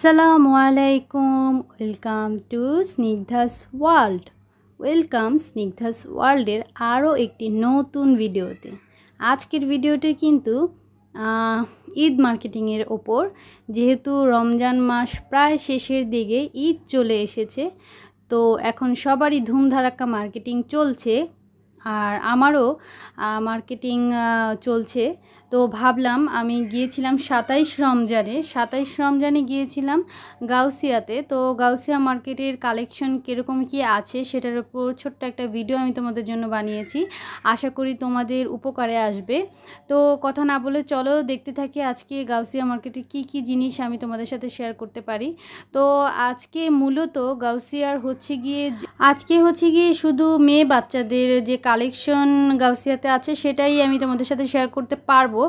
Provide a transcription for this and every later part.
আসসালামু আলাইকুম, welcome to Snigdha's world. Welcome Snigdha's ওয়ার্ল্ডের আরও একটি নতুন ভিডিওতে। আজকের ভিডিওটি কিন্তু ঈদ মার্কেটিংয়ের ওপর। যেহেতু রমজান মাস প্রায় শেষের দিকে, ঈদ চলে এসেছে, তো এখন সবারই ধুমধারাক্কা মার্কেটিং চলছে, আর আমারও মার্কেটিং চলছে। তো ভাবলাম আমি গিয়েছিলাম 27 রমজানে গিয়েছিলাম গাউসিয়াতে। তো গাউসিয়া মার্কেটের কালেকশন কীরকম কী আছে সেটার উপর ছোট্ট একটা ভিডিও আমি তোমাদের জন্য বানিয়েছি। আশা করি তোমাদের উপকারে আসবে। তো কথা না বলে চলো দেখতে থাকি আজকে গাউসিয়া মার্কেটের কি জিনিস আমি তোমাদের সাথে শেয়ার করতে পারি। তো আজকে মূলত গাউসিয়ার আজকে হচ্ছে গিয়ে শুধু মেয়ে বাচ্চাদের যে কালেকশন গাউসিয়াতে আছে সেটাই আমি তোমাদের সাথে শেয়ার করতে পারবো।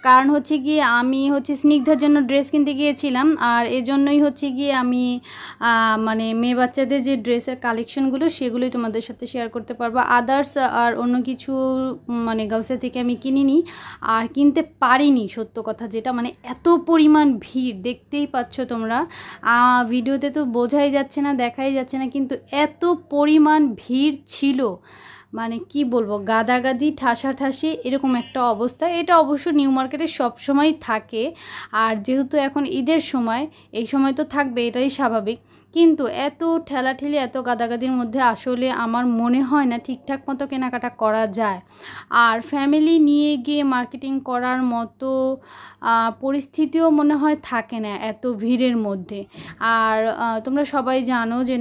কারণ হচ্ছে গিয়ে আমি স্নিগ্ধার জন্য ড্রেস কিনতে গিয়েছিলাম, আর এজন্যই হচ্ছে গিয়ে আমি মানে মেয়ে বাচ্চাদের যে ড্রেসের কালেকশনগুলো সেগুলোই তোমাদের সাথে শেয়ার করতে পারবো। আদার্স আর অন্য কিছু মানে গাউসিয়া থেকে আমি কিনিনি আর কিনতে পারিনি। সত্য কথা যেটা, মানে এত পরিমাণ ভিড় দেখতেই পাচ্ছ তোমরা, ভিডিওতে তো বোঝাই যাচ্ছে না, দেখাই যাচ্ছে না, কিন্তু এত পরিমাণ ভিড় ছিল, মানে কি বলবো, গাদাগাদি ঠাসাঠাসি এরকম একটা অবস্থা। এটা অবশ্য নিউ মার্কেটে সবসময় থাকে, আর যেহেতু এখন ঈদের সময়, এই সময় তো থাকবে, এটাই স্বাভাবিক। কিন্তু এত ঠেলাঠেলি, এত গাদাগাদির মধ্যে আসলে আমার মনে হয় না ঠিকঠাক মতো কেনাকাটা করা যায়। আর ফ্যামিলি নিয়ে গিয়ে মার্কেটিং করার মতো পরিস্থিতিও মনে হয় থাকে না এত ভিড়ের মধ্যে। আর তোমরা সবাই জানো যে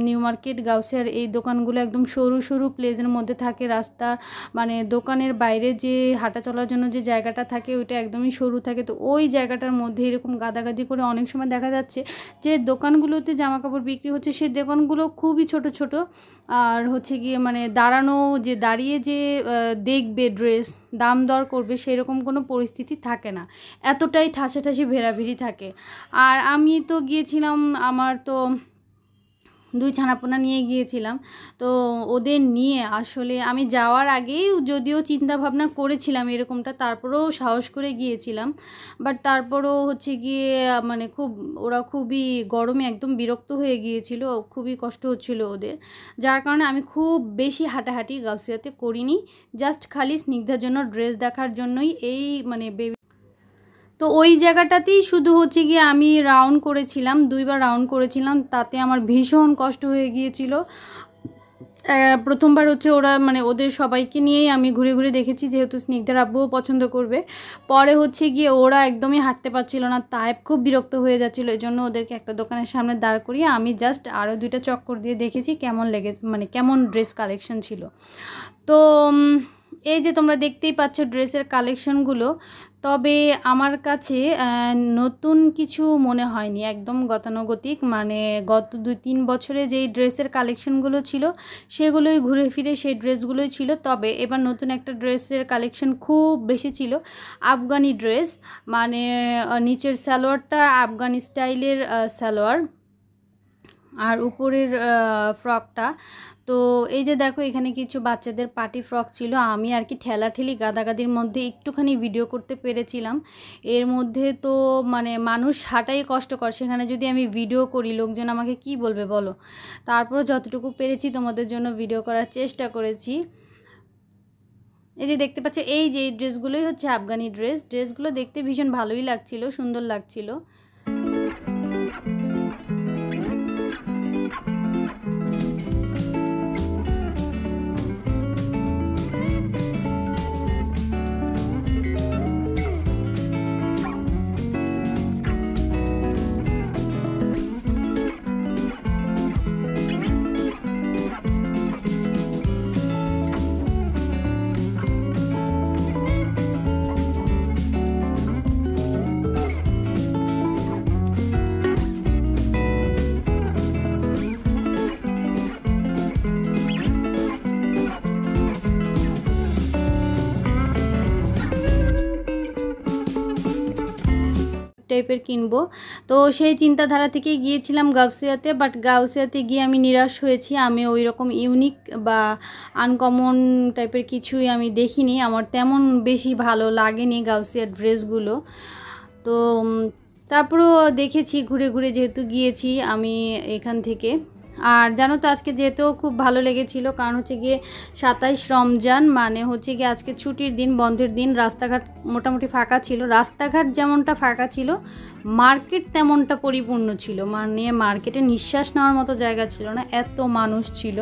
নিউ মার্কেট গাউসিয়ার এই দোকানগুলো একদম সরু সরু প্লেসের মধ্যে থাকে। রাস্তার মানে দোকানের বাইরে যে হাঁটা চলার জন্য যে জায়গাটা থাকে ওইটা একদমই সরু থাকে। তো ওই জায়গাটার মধ্যে এরকম গাদাগাদি করে অনেক সময় দেখা যাচ্ছে যে দোকানগুলোতে জামা কাপড় বিক্রি হচ্ছে, সেই দোকানগুলো খুবই ছোট ছোট, আর হচ্ছে গিয়ে মানে দাঁড়িয়ে যে দেখবে ড্রেস দাম দর করবে সেরকম কোনো পরিস্থিতি থাকে না, এতটাই ঠাসাঠাসি ভেড়াভিড়ি থাকে। আর আমি তো গিয়েছিলাম, আমার তো 2 ছানাপোনা নিয়ে গিয়েছিলাম। তো ওদের নিয়ে আসলে আমি যাওয়ার আগেই যদিও চিন্তা ভাবনা করেছিলাম এরকমটা, তারপরেও সাহস করে গিয়েছিলাম। বাট তারপরেও হচ্ছে গিয়ে মানে ওরা খুবই গরমে একদম বিরক্ত হয়ে গিয়েছিল, খুবই কষ্ট হচ্ছিল ওদের, যার কারণে আমি খুব বেশি হাঁটাহাঁটি গাউসিয়াতে করিনি। জাস্ট খালি স্নিগ্ধার জন্য ড্রেস দেখার জন্যই এই মানে তো ওই জায়গাটাতেই শুধু হচ্ছে গিয়ে আমি রাউন্ড করেছিলাম, 2বার রাউন্ড করেছিলাম, তাতে আমার ভীষণ কষ্ট হয়ে গিয়েছিল। প্রথমবার ওরা মানে ওদের সবাইকে নিয়েই আমি ঘুরে ঘুরে দেখেছি, যেহেতু স্নিগ্ধার আব্বুও পছন্দ করবে। পরে হচ্ছে গিয়ে ওরা একদমই হাঁটতে পারছিল না, তাইব খুব বিরক্ত হয়ে যাচ্ছিলো, এই জন্য ওদেরকে একটা দোকানের সামনে দাঁড় করিয়ে আমি জাস্ট আরও 2টা চক্কর দিয়ে দেখেছি কেমন ড্রেস কালেকশন ছিল। তো এই যে তোমরা দেখতেই পাচ্ছ ড্রেসের কালেকশনগুলো, তবে আমার কাছে নতুন কিছু মনে হয়নি, একদম গতানুগতিক। মানে গত 2-3 বছরে যেই ড্রেসের কালেকশনগুলো ছিল সেগুলোই ঘুরে ফিরে সেই ড্রেসগুলোই ছিল। তবে এবার নতুন একটা ড্রেসের কালেকশন খুব বেশি ছিল, আফগানি ড্রেস, মানে নিচের সালোয়ারটা আফগানি স্টাইলের সালোয়ার, আর উপরের ফ্রকটা। তো এই যে দেখো এখানে কিছু বাচ্চাদের পার্টি ফ্রক ছিল, আমি আর কি ঠেলাঠেলি গাদাগাদির মধ্যে একটুখানি ভিডিও করতে পেরেছিলাম। এর মধ্যে তো মানে মানুষ হাঁটাই কষ্টকর, সেখানে যদি আমি ভিডিও করি লোকজন আমাকে কি বলবে বলো। তারপর যতটুকু পেরেছি তোমাদের জন্য ভিডিও করার চেষ্টা করেছি। এই যে দেখতে পাচ্ছ এই যে ড্রেসগুলোই হচ্ছে আফগানি ড্রেসগুলো দেখতে ভীষণ ভালোই লাগছিল, সুন্দর লাগছিল। টাইপের কিনবো, তো সেই চিন্তাধারা থেকেই গিয়েছিলাম গাউসিয়াতে। বাট গাউসিয়াতে গিয়ে আমি নিরাশ হয়েছি, আমি ওই রকম ইউনিক বা আনকমন টাইপের কিছুই আমি দেখিনি, আমার তেমন বেশি ভালো লাগেনি গাউসিয়ার ড্রেসগুলো। তো তারপরও দেখেছি ঘুরে ঘুরে, যেহেতু গিয়েছি আমি এখান থেকে। আর জানো তো আজকে যেতেও খুব ভালো লেগেছিল, কারণ হচ্ছে গিয়ে 27 রমজান, মানে হচ্ছে গিয়ে আজকে ছুটির দিন, বন্ধের দিন। রাস্তাঘাট মোটামুটি ফাঁকা ছিল, রাস্তাঘাট যেমনটা ফাঁকা ছিল মার্কেট তেমনটা পরিপূর্ণ ছিল, মানে মার্কেটে নিঃশ্বাস নেওয়ার মতো জায়গা ছিল না, এত মানুষ ছিল।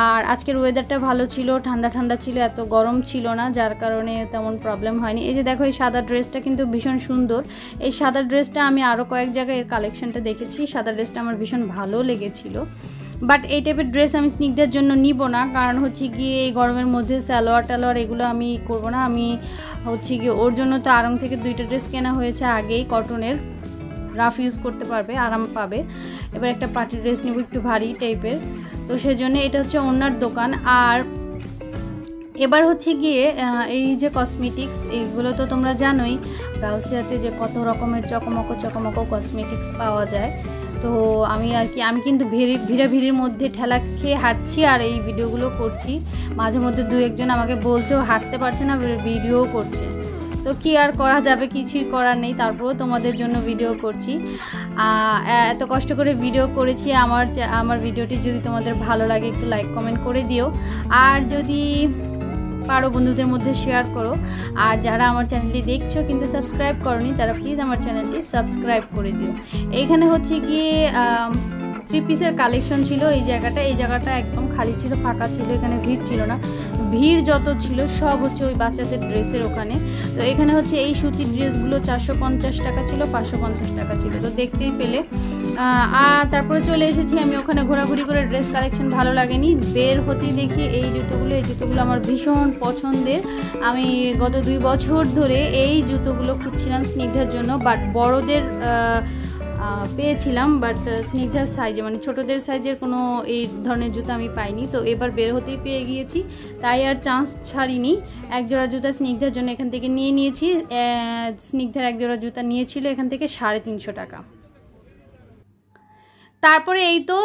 আর আজকের ওয়েদারটা ভালো ছিল, ঠান্ডা ঠান্ডা ছিল, এত গরম ছিল না, যার কারণে তেমন প্রবলেম হয়নি। এই যে দেখো, এই সাদা ড্রেসটা কিন্তু ভীষণ সুন্দর। এই সাদা ড্রেসটা আমি আরও কয়েক জায়গায় এর কালেকশনটা দেখেছি, সাদা ড্রেসটা আমার ভীষণ ভালো লেগেছিল। বাট এই টাইপের ড্রেস আমি স্নিগ্ধার জন্য নিব না, কারণ হচ্ছে গিয়ে এই গরমের মধ্যে সালোয়ার টালোয়ার এগুলো আমি করব না। আমি হচ্ছে গিয়ে ওর জন্য তো আড়ং থেকে 2টা ড্রেস কেনা হয়েছে আগেই, কটনের, রাফ ইউজ করতে পারবে, আরাম পাবে। এবার একটা পার্টি ড্রেস নেব একটু ভারী টাইপের, তো সেজন্য এটা হচ্ছে ওনার দোকান। আর এবার হচ্ছে গিয়ে এই যে কসমেটিক্স, এইগুলো তো তোমরা জানোই গাউসিয়াতে যে কত রকমের চকমকো কসমেটিক্স পাওয়া যায়। তো আমি কিন্তু ভিড়ের মধ্যে ঠেলা খেয়ে হাঁটছি আর এই ভিডিওগুলো করছি। মাঝে মধ্যে 2-1 জন আমাকে বলছে ও হাঁটতে পারছে না, ভিডিও করছে। তো কি আর করা যাবে, কিছুই করার নেই, তারপরেও তোমাদের জন্য ভিডিও করছি। এত কষ্ট করে ভিডিও করেছি। আমার ভিডিওটি যদি তোমাদের ভালো লাগে একটু লাইক কমেন্ট করে দিও, আর যদি পারো বন্ধুদের মধ্যে শেয়ার করো। আর যারা আমার চ্যানেলটি দেখছো কিন্তু সাবস্ক্রাইব করোনি, তারা প্লিজ আমার চ্যানেলটি সাবস্ক্রাইব করে দিও। এইখানে হচ্ছে গিয়ে 3 পিসের কালেকশন ছিল। এই জায়গাটা একদম খালি ছিল, ফাঁকা ছিল, এখানে ভিড় ছিল না। ভিড় যত ছিল সব হচ্ছে ওই বাচ্চাদের ড্রেসের ওখানে। তো এখানে হচ্ছে এই সুতির ড্রেসগুলো 450 টাকা ছিল, 550 টাকা ছিল, তো দেখতেই পেলে। আর তারপরে চলে এসেছি আমি ওখানে, ঘোরাঘুরি করে ড্রেস কালেকশন ভালো লাগেনি, বের হতেই দেখি এই জুতোগুলো আমার ভীষণ পছন্দের। আমি গত 2 বছর ধরে এই জুতোগুলো খুঁজছিলাম স্নিগ্ধার জন্য, বাট বড়দের পেয়েছিলাম, বাট স্নিগ্ধার সাইজে, মানে ছোটদের সাইজের কোনো এই ধরনের জুতো আমি পাইনি। তো এবার বের হতেই পেয়ে গিয়েছি, তাই আর চান্স ছাড়িনি। এক জোড়া জুতা স্নিগ্ধার জন্য এখান থেকে নিয়ে নিয়েছি। স্নিগ্ধার এক জোড়া জুতা নিয়েছিল এখান থেকে 350 টাকা। তারপরে এই তো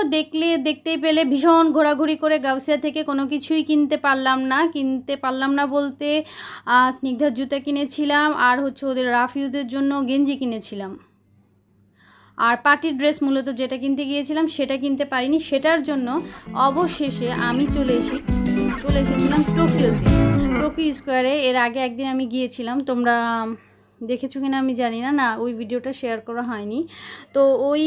দেখতেই পেলে ভীষণ ঘোরাঘুরি করে গাউসিয়া থেকে কোনো কিছুই কিনতে পারলাম না বলতে স্নিগ্ধার জুতা কিনেছিলাম, আর হচ্ছে ওদের রাফ ইউজের জন্য গেঞ্জি কিনেছিলাম। আর পার্টির ড্রেস মূলত যেটা কিনতে গিয়েছিলাম সেটা কিনতে পারিনি, সেটার জন্য অবশেষে আমি চলে এসেছিলাম টোকিও স্কোয়ারে। এর আগে একদিন আমি গিয়েছিলাম, তোমরা দেখেছো কিনা আমি জানি না, ওই ভিডিওটা শেয়ার করা হয়নি। তো ওই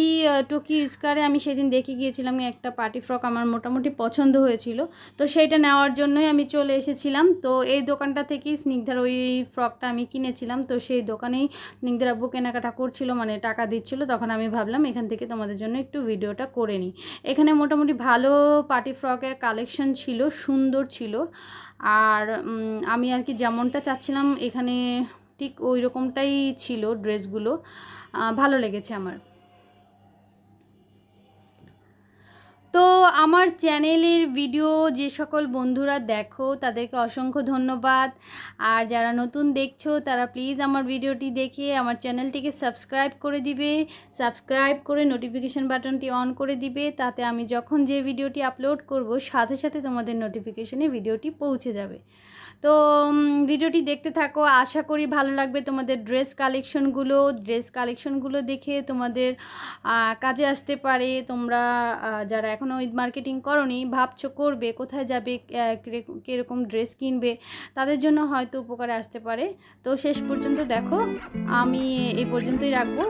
টোকিও স্কোয়ারে আমি সেদিন দেখে গিয়েছিলাম, একটা পার্টি ফ্রক আমার মোটামুটি পছন্দ হয়েছিল, তো সেইটা নেওয়ার জন্যই আমি চলে এসেছিলাম। তো এই দোকানটা থেকেই স্নিগ্ধার ওই ফ্রকটা আমি কিনেছিলাম। তো সেই দোকানেই স্নিগ্ধার আব্বু কেনাকাটা করছিল, মানে টাকা দিচ্ছিল, তখন আমি ভাবলাম এখান থেকে তোমাদের জন্য একটু ভিডিওটা করে নিই। এখানে মোটামুটি ভালো পার্টি ফ্রকের কালেকশন ছিল, সুন্দর ছিল। আর আমি আর কি যেমনটা চাচ্ছিলাম এখানে ঠিক ওই রকমটাই ছিল ড্রেসগুলো, ভালো লেগেছে আমার। তো আমার চ্যানেলের ভিডিও যে সকল বন্ধুরা দেখো তাদেরকে অসংখ্য ধন্যবাদ। আর যারা নতুন দেখছো তারা প্লিজ আমার ভিডিওটি দেখে আমার চ্যানেলটিকে সাবস্ক্রাইব করে দিবে, সাবস্ক্রাইব করে নোটিফিকেশন বাটনটি অন করে দিবে, তাতে আমি যখন যে ভিডিওটি আপলোড করব সাথে সাথে তোমাদের নোটিফিকেশনে ভিডিওটি পৌঁছে যাবে। তো ভিডিওটি দেখতে থাকো, আশা করি ভালো লাগবে তোমাদের ড্রেস কালেকশনগুলো দেখে তোমাদের কাজে আসতে পারে। তোমরা যারা এখনও ঈদ মার্কেটিং করোনি, ভাবছো করবে, কোথায় যাবে, কীরকম ড্রেস কিনবে, তাদের জন্য হয়তো উপকারে আসতে পারে। তো শেষ পর্যন্ত দেখো, আমি এই পর্যন্তই রাখবো।